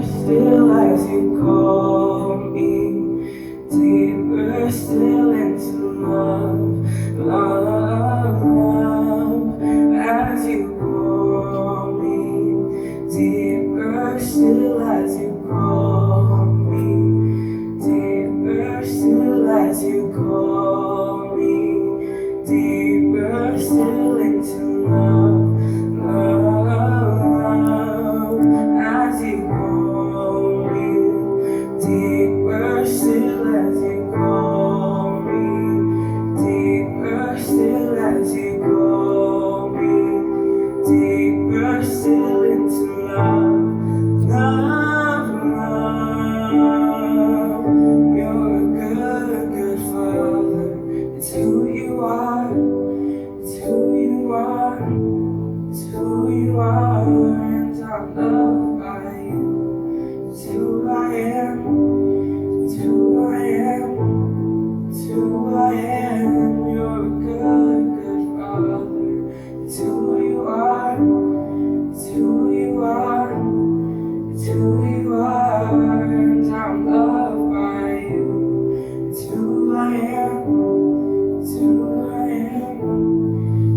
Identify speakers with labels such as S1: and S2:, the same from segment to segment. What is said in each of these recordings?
S1: still as you call me, deeper still into love, love, love, as you call me, deeper still as you call me, deeper still as you call me, deeper still into love, love, love, as you call me, deeper still as you call me, deeper still as you call me, deeper still into love, love, love. You're a good, good Father. It's who you are. It's who you are. It's who you are. And I'm loved by you. It's who I am. It's who I am. It's who I am. You're a good, good Father. It's who you are. It's who you are. It's who you are. And I'm loved by you. It's who I am. It's who I am.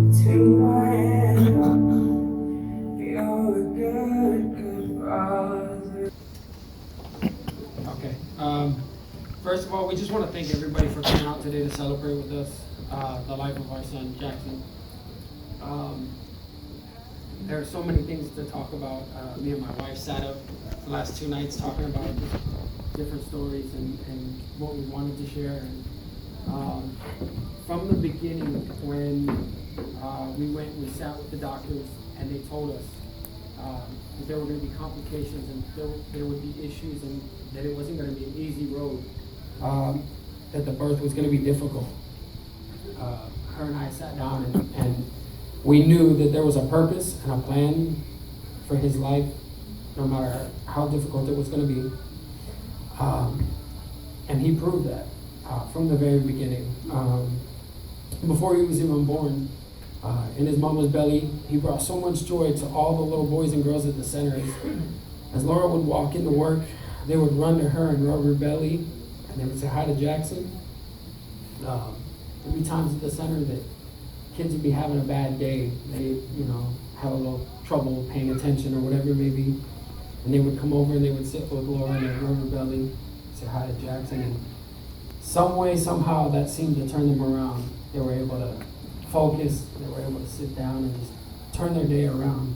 S1: It's who I am. You're a good, good Father.
S2: Okay. First of all, we just want to thank everybody for coming out today to celebrate with us the life of our son, Jaxson. There are so many things to talk about. Me and my wife sat up the last 2 nights talking about different stories and what we wanted to share. And from the beginning, when we sat with the doctors and they told us that there were going to be complications and there would be issues and that it wasn't going to be an easy road, that the birth was going to be difficult. Her and I sat down and we knew that there was a purpose and a plan for his life, no matter how difficult it was going to be. And he proved that from the very beginning. Before he was even born, in his mama's belly, he brought so much joy to all the little boys and girls at the center. As Laura would walk into work, they would run to her and rub her belly, and they would say hi to Jaxson. There'd be times at the center that kids would be having a bad day. They, have a little trouble paying attention or whatever it may be. And they would come over and they would sit with Laura and they'd rub her belly, say hi to Jaxson. And some way, somehow, that seemed to turn them around. They were able to focus. They were able to sit down and just turn their day around.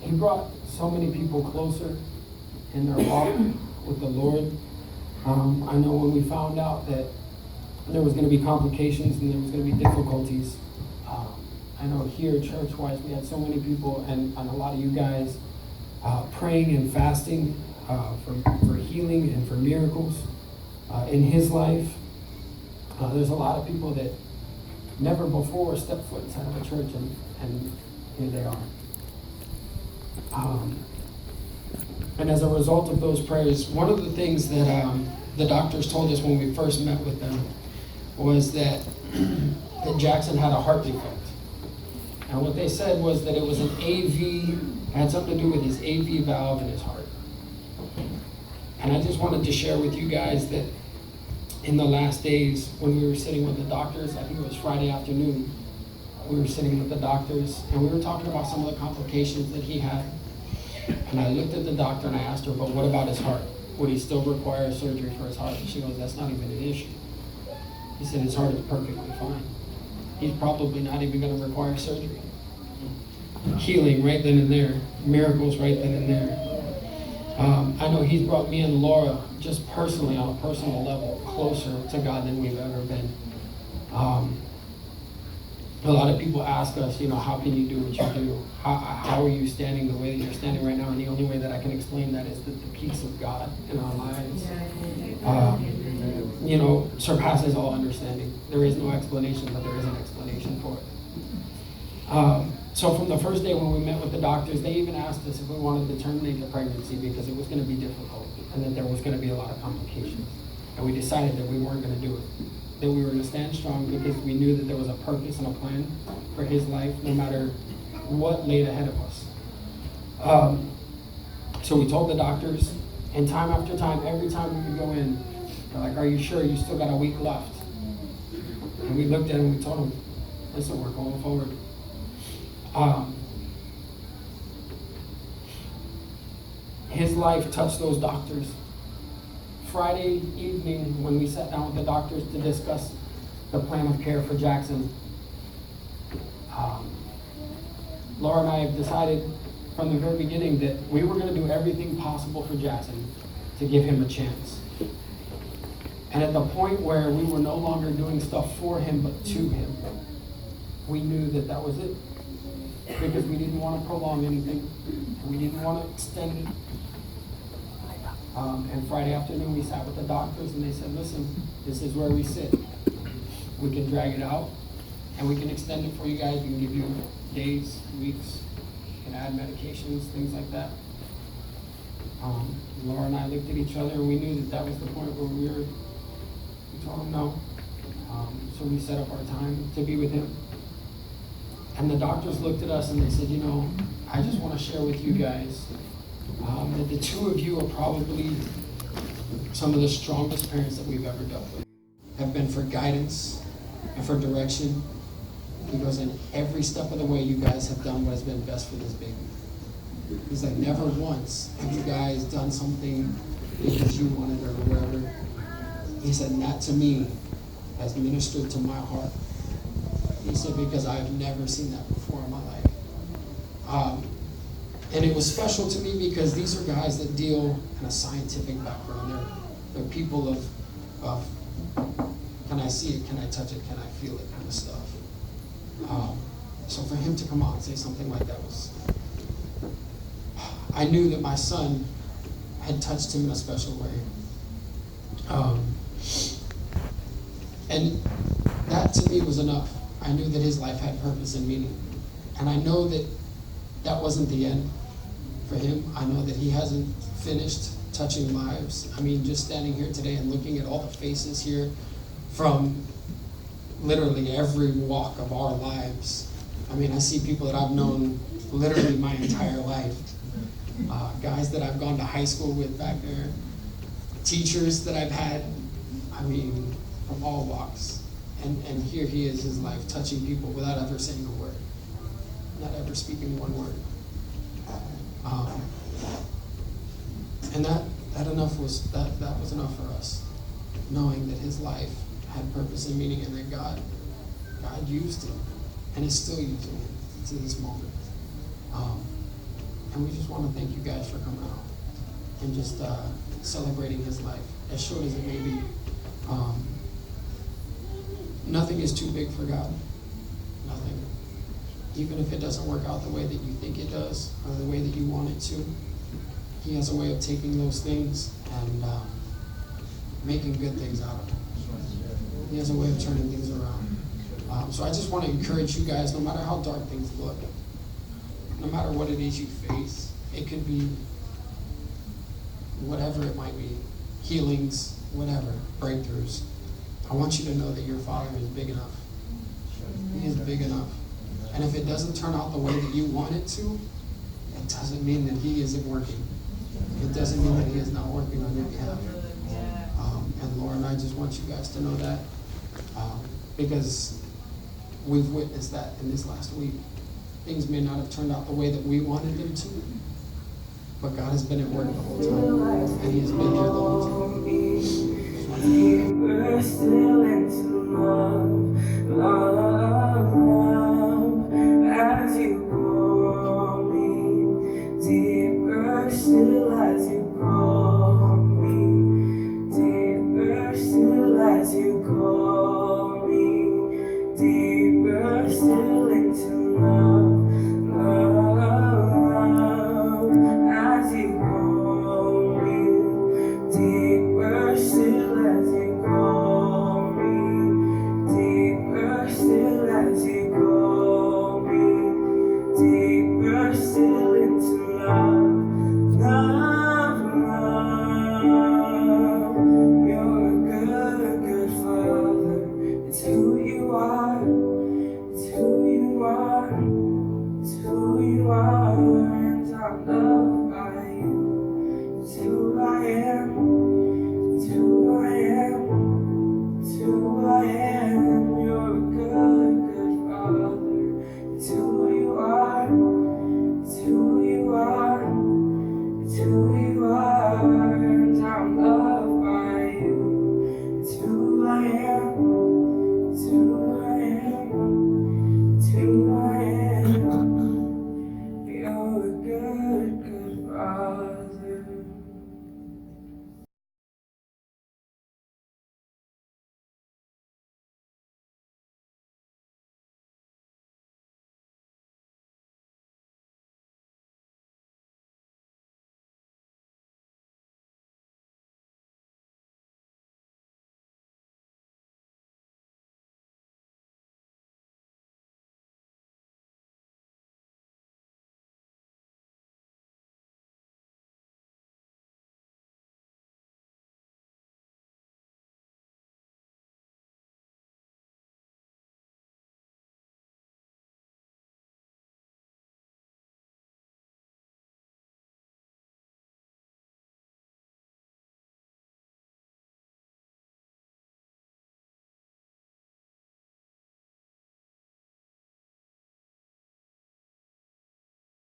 S2: He brought so many people closer in their walk with the Lord. I know when we found out that there was going to be complications and there was going to be difficulties, I know here church-wise we had so many people and a lot of you guys praying and fasting for healing and for miracles in his life. There's a lot of people that never before stepped foot inside of a church and here they are. And as a result of those prayers, one of the things that the doctors told us when we first met with them was that Jaxson had a heart defect. And what they said was that it was an AV, had something to do with his AV valve in his heart. And I just wanted to share with you guys that in the last days when we were sitting with the doctors, I think it was Friday afternoon, we were sitting with the doctors and we were talking about some of the complications that he had. And I looked at the doctor and I asked her, but what about his heart? Would he still require surgery for his heart? And she goes, that's not even an issue. He said his heart is perfectly fine. He's probably not even going to require surgery. Healing right then and there. Miracles right then and there. I know he's brought me and Laura just personally, on a personal level, closer to God than we've ever been. A lot of people ask us, how can you do what you do? How are you standing the way that you're standing right now? And the only way that I can explain that is that the peace of God in our lives, surpasses all understanding. There is no explanation, but there is an explanation for it. So from the first day when we met with the doctors, they even asked us if we wanted to terminate the pregnancy because it was going to be difficult and that there was going to be a lot of complications. And we decided that we weren't going to do it. that we were going to stand strong because we knew that there was a purpose and a plan for his life, no matter what laid ahead of us. So we told the doctors, and time after time, every time we would go in, they're like, "Are you sure? You still got a week left?" And we looked at him and we told him, "Listen, we're going forward." His life touched those doctors. Friday evening, when we sat down with the doctors to discuss the plan of care for Jaxson, Laura and I have decided from the very beginning that we were going to do everything possible for Jaxson to give him a chance. And at the point where we were no longer doing stuff for him but to him, we knew that that was it. Because we didn't want to prolong anything. We didn't want to extend it. And Friday afternoon we sat with the doctors and they said, "Listen, this is where we sit. We can drag it out and we can extend it for you guys. We can give you days, weeks, we can add medications, things like that." Laura and I looked at each other and we knew that that was the point where we told him no. So we set up our time to be with him. And the doctors looked at us and they said, "I just want to share with you guys that the two of you are probably some of the strongest parents that we've ever dealt with. Have been for guidance and for direction." He goes, "In every step of the way, you guys have done what has been best for this baby." He's like, "Never once have you guys done something because you wanted or whatever." He said, "And that to me has ministered to my heart." He said, "Because I've never seen that before in my life." And it was special to me because these are guys that deal in a scientific background. They're people of can I see it, can I touch it, can I feel it kind of stuff. So for him to come out and say something like that I knew that my son had touched him in a special way. And that to me was enough. I knew that his life had purpose and meaning. And I know that that wasn't the end for him. I know that he hasn't finished touching lives. I mean, just standing here today and looking at all the faces here from literally every walk of our lives. I mean, I see people that I've known literally my entire life. Guys that I've gone to high school with back there. Teachers that I've had. I mean, from all walks. And here he is, his life, touching people without ever saying a word. Not ever speaking one word. And that was enough for us. Knowing that his life had purpose and meaning and that God used him and is still using him to this moment. And we just want to thank you guys for coming out and just celebrating his life, as short as it may be. Nothing is too big for God. Nothing. Even if it doesn't work out the way that you think it does or the way that you want it to, he has a way of taking those things and making good things out of them. He has a way of turning things around. So I just want to encourage you guys, no matter how dark things look, no matter what it is you face, it could be whatever it might be, healings, whatever, breakthroughs. I want you to know that your Father is big enough. He is big enough. And if it doesn't turn out the way that you want it to, it doesn't mean that he isn't working. It doesn't mean that he is not working on your behalf. And Laura and I just want you guys to know that because we've witnessed that in this last week. Things may not have turned out the way that we wanted them to, but God has been at work the whole time, and he has been here the whole time.
S1: Deeper still into love, as you call me. Deeper still as you call me. Deeper still as you call me. Deeper still into love, as you call me. Deeper still as you call me, deeper still. are.